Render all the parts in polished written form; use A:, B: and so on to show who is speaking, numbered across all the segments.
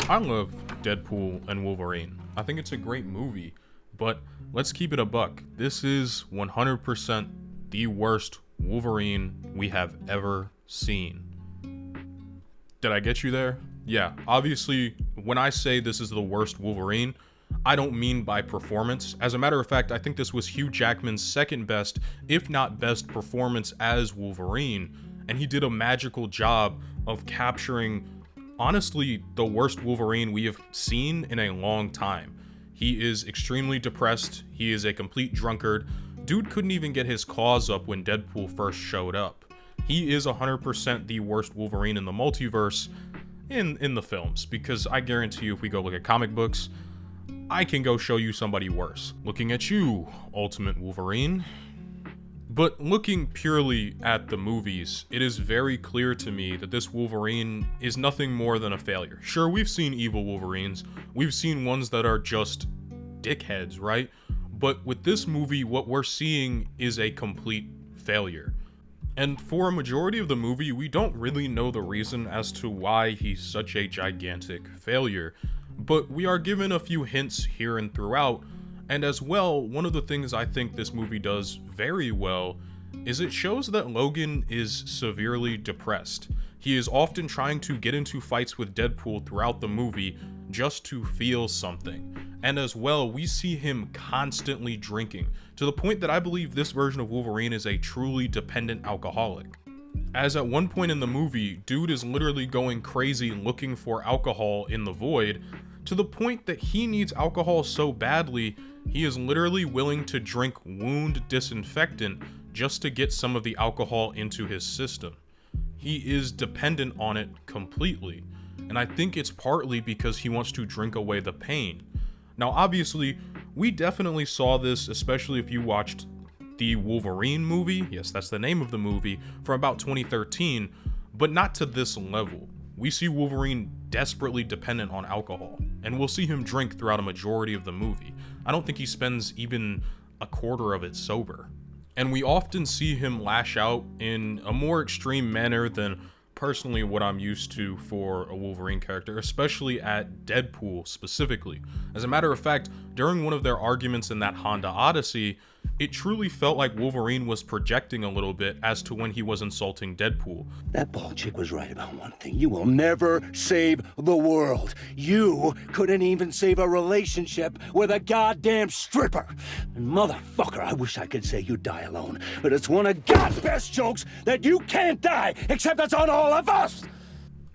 A: I love Deadpool and Wolverine. I think it's a great movie, but let's keep it a buck. This is 100% the worst Wolverine we have ever seen. Did I get you there? Yeah, obviously, when I say this is the worst Wolverine, I don't mean by performance. As a matter of fact, I think this was Hugh Jackman's second best, if not best, performance as Wolverine, and he did a magical job of capturing, honestly, the worst Wolverine we have seen in a long time. He is extremely depressed, he is a complete drunkard. Dude couldn't even get his claws up when Deadpool first showed up. He is 100% the worst Wolverine in the multiverse in the films, because I guarantee you if we go look at comic books, I can go show you somebody worse. Looking at you, Ultimate Wolverine. But looking purely at the movies, it is very clear to me that this Wolverine is nothing more than a failure. Sure, we've seen evil Wolverines, we've seen ones that are just dickheads, right? But with this movie, what we're seeing is a complete failure. And for a majority of the movie, we don't really know the reason as to why he's such a gigantic failure, but we are given a few hints here and throughout. And as well, one of the things I think this movie does very well is it shows that Logan is severely depressed. He is often trying to get into fights with Deadpool throughout the movie just to feel something. And as well, we see him constantly drinking, to the point that I believe this version of Wolverine is a truly dependent alcoholic. As at one point in the movie, dude is literally going crazy looking for alcohol in the void, to the point that he needs alcohol so badly, he is literally willing to drink wound disinfectant just to get some of the alcohol into his system. He is dependent on it completely, and I think it's partly because he wants to drink away the pain. Now obviously, we definitely saw this, especially if you watched the Wolverine movie, yes, that's the name of the movie, from about 2013, but not to this level. We see Wolverine desperately dependent on alcohol, and we'll see him drink throughout a majority of the movie. I don't think he spends even a quarter of it sober. And we often see him lash out in a more extreme manner than personally what I'm used to for a Wolverine character, especially at Deadpool specifically. As a matter of fact, during one of their arguments in that Honda Odyssey, it truly felt like Wolverine was projecting a little bit as to when he was insulting Deadpool.
B: That bald chick was right about one thing. You will never save the world. You couldn't even save a relationship with a goddamn stripper. And motherfucker, I wish I could say you die alone, but it's one of God's best jokes that you can't die, except it's on all of us.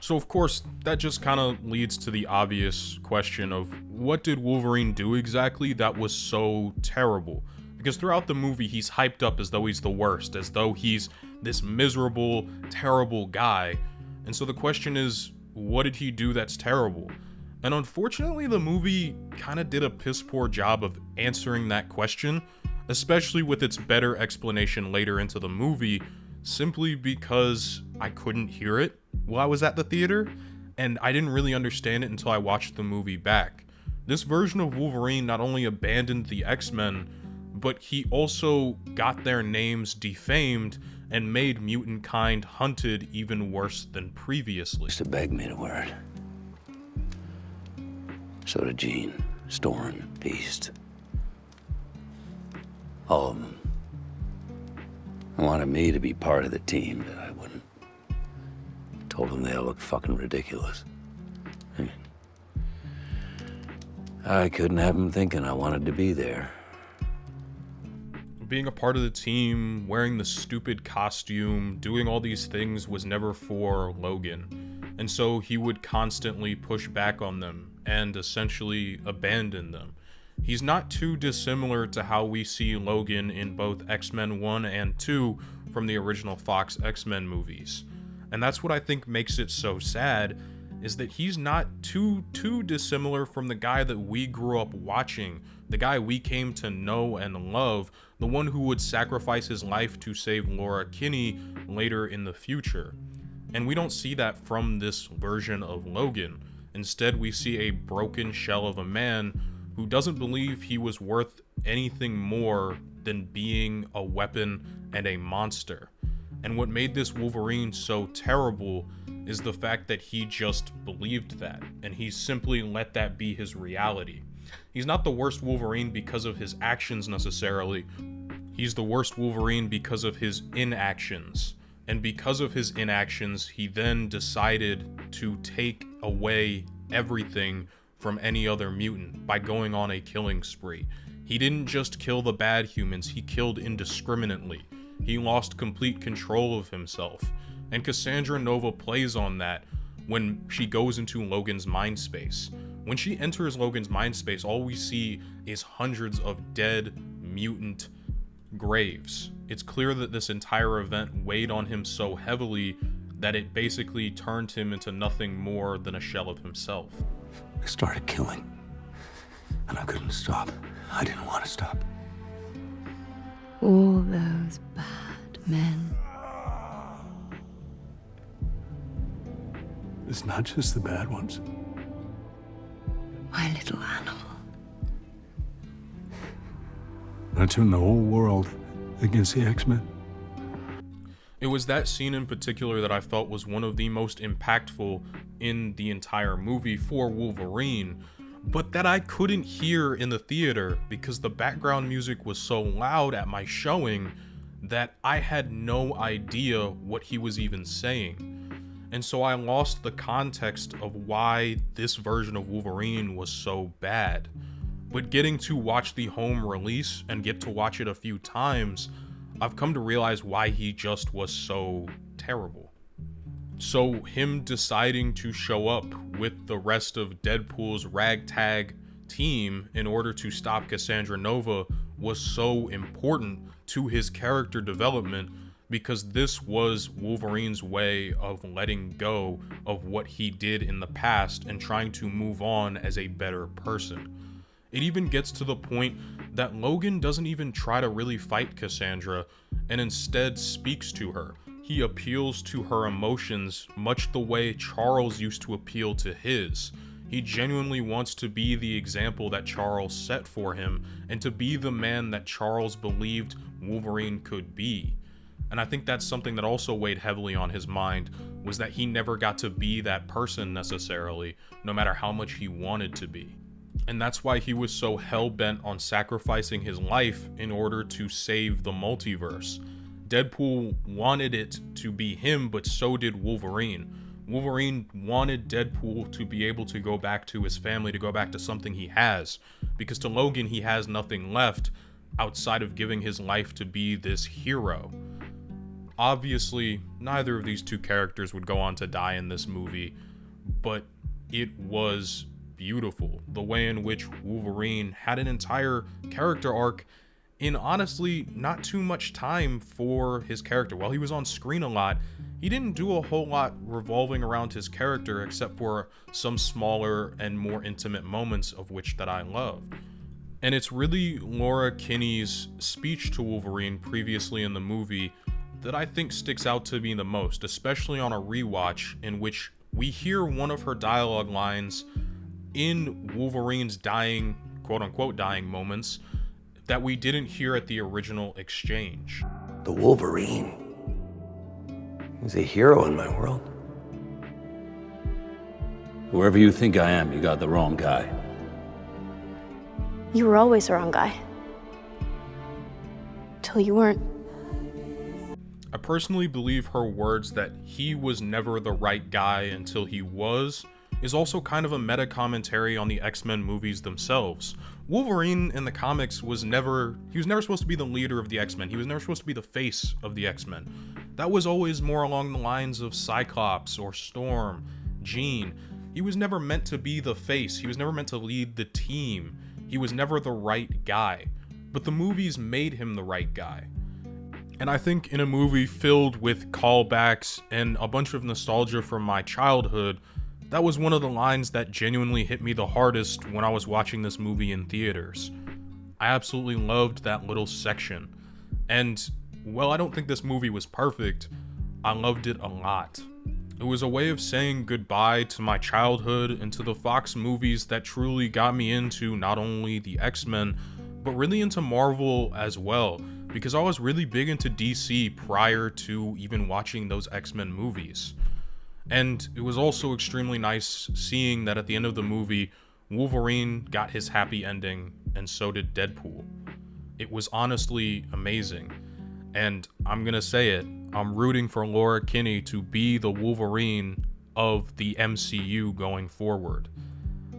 A: So of course, that just kind of leads to the obvious question of what did Wolverine do exactly that was so terrible? Because throughout the movie, he's hyped up as though he's the worst, as though he's this miserable, terrible guy. And so the question is, what did he do that's terrible? And unfortunately, the movie kind of did a piss poor job of answering that question, especially with its better explanation later into the movie, simply because I couldn't hear it while I was at the theater, and I didn't really understand it until I watched the movie back. This version of Wolverine not only abandoned the X-Men, but he also got their names defamed and made mutant kind hunted even worse than previously.
B: Used to beg me to wear it. So did Jean, Storm, Beast. All of them. Wanted me to be part of the team, but I wouldn't. Told them they all looked fucking ridiculous. I couldn't have them thinking I wanted to be there.
A: Being a part of the team, wearing the stupid costume, doing all these things was never for Logan. And so he would constantly push back on them and essentially abandon them. He's not too dissimilar to how we see Logan in both X-Men 1 and 2 from the original Fox X-Men movies. And that's what I think makes it so sad, is that he's not too dissimilar from the guy that we grew up watching, the guy we came to know and love, the one who would sacrifice his life to save Laura Kinney later in the future. And we don't see that from this version of Logan. Instead, we see a broken shell of a man who doesn't believe he was worth anything more than being a weapon and a monster. And what made this Wolverine so terrible is the fact that he just believed that, and he simply let that be his reality. He's not the worst Wolverine because of his actions necessarily. He's the worst Wolverine because of his inactions. And because of his inactions, he then decided to take away everything from any other mutant by going on a killing spree. He didn't just kill the bad humans, he killed indiscriminately. He lost complete control of himself. And Cassandra Nova plays on that when she goes into Logan's mind space. When she enters Logan's mind space, all we see is hundreds of dead mutant graves. It's clear that this entire event weighed on him so heavily that it basically turned him into nothing more than a shell of himself.
B: I started killing, and I couldn't stop. I didn't want to stop.
C: All those bad men.
B: It's not just the bad ones.
C: My little animal.
B: I turned the whole world against the X-Men.
A: It was that scene in particular that I felt was one of the most impactful in the entire movie for Wolverine, but that I couldn't hear in the theater because the background music was so loud at my showing that I had no idea what he was even saying. And so I lost the context of why this version of Wolverine was so bad. But getting to watch the home release and get to watch it a few times, I've come to realize why he just was so terrible. So him deciding to show up with the rest of Deadpool's ragtag team in order to stop Cassandra Nova was so important to his character development, because this was Wolverine's way of letting go of what he did in the past and trying to move on as a better person. It even gets to the point that Logan doesn't even try to really fight Cassandra and instead speaks to her. He appeals to her emotions much the way Charles used to appeal to his. He genuinely wants to be the example that Charles set for him and to be the man that Charles believed Wolverine could be. And I think that's something that also weighed heavily on his mind, was that he never got to be that person necessarily, no matter how much he wanted to be. And that's why he was so hell-bent on sacrificing his life in order to save the multiverse. Deadpool wanted it to be him, but so did Wolverine. Wolverine wanted Deadpool to be able to go back to his family, to go back to something he has, because to Logan he has nothing left outside of giving his life to be this hero. Obviously, neither of these two characters would go on to die in this movie, but it was beautiful. The way in which Wolverine had an entire character arc in honestly not too much time for his character. While he was on screen a lot, he didn't do a whole lot revolving around his character except for some smaller and more intimate moments, of which that I love. And it's really Laura Kinney's speech to Wolverine previously in the movie that I think sticks out to me the most, especially on a rewatch in which we hear one of her dialogue lines in Wolverine's dying, quote-unquote dying moments, that we didn't hear at the original exchange.
B: The Wolverine is a hero in my world.
D: Whoever you think I am, you got the wrong guy.
E: You were always the wrong guy. Till you weren't.
A: I personally believe her words that he was never the right guy until he was is also kind of a meta commentary on the X-Men movies themselves. Wolverine in the comics was never supposed to be the leader of the X-Men. He was never supposed to be the face of the X-Men. That was always more along the lines of Cyclops or Storm, Jean. He was never meant to be the face. He was never meant to lead the team. He was never the right guy. But the movies made him the right guy. And I think in a movie filled with callbacks and a bunch of nostalgia from my childhood, that was one of the lines that genuinely hit me the hardest when I was watching this movie in theaters. I absolutely loved that little section. And while I don't think this movie was perfect, I loved it a lot. It was a way of saying goodbye to my childhood and to the Fox movies that truly got me into not only the X-Men, but really into Marvel as well, because I was really big into DC prior to even watching those X-Men movies. And it was also extremely nice seeing that at the end of the movie, Wolverine got his happy ending, and so did Deadpool. It was honestly amazing. And I'm gonna say it, I'm rooting for Laura Kinney to be the Wolverine of the MCU going forward.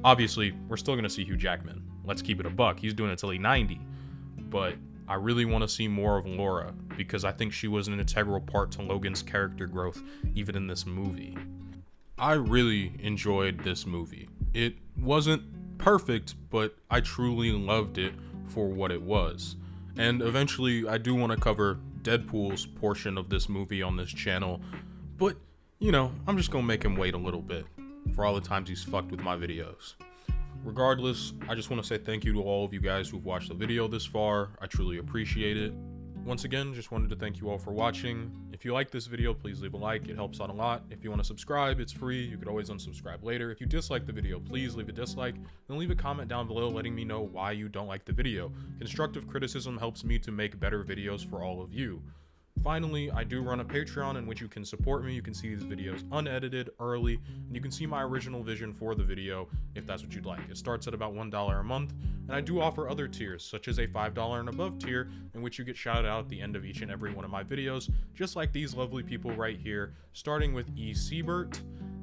A: Obviously, we're still gonna see Hugh Jackman. Let's keep it a buck. He's doing it till he's 90. But I really want to see more of Laura because I think she was an integral part to Logan's character growth, even in this movie. I really enjoyed this movie. It wasn't perfect, but I truly loved it for what it was. And eventually, I do want to cover Deadpool's portion of this movie on this channel, but, you know, I'm just gonna make him wait a little bit for all the times he's fucked with my videos. Regardless, I just want to say thank you to all of you guys who've watched the video this far. I truly appreciate it. Once again, just wanted to thank you all for watching. If you like this video, please leave a like. It helps out a lot. If you want to subscribe, it's free. You could always unsubscribe later. If you dislike the video, please leave a dislike. Then leave a comment down below letting me know why you don't like the video. Constructive criticism helps me to make better videos for all of you. Finally, I do run a Patreon in which you can support me. You can see these videos unedited, early, and you can see my original vision for the video if that's what you'd like. It starts at about $1 a month, and I do offer other tiers, such as a $5 and above tier, in which you get shouted out at the end of each and every one of my videos, just like these lovely people right here, starting with E. Siebert,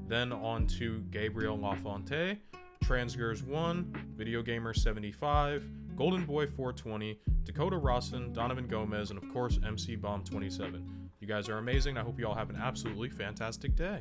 A: then on to Gabriel LaFontaine, Transgers1, Video Gamer 75, Golden Boy 420, Dakota Rawson, Donovan Gomez, and of course MC Bomb 27. You guys are amazing. I hope you all have an absolutely fantastic day.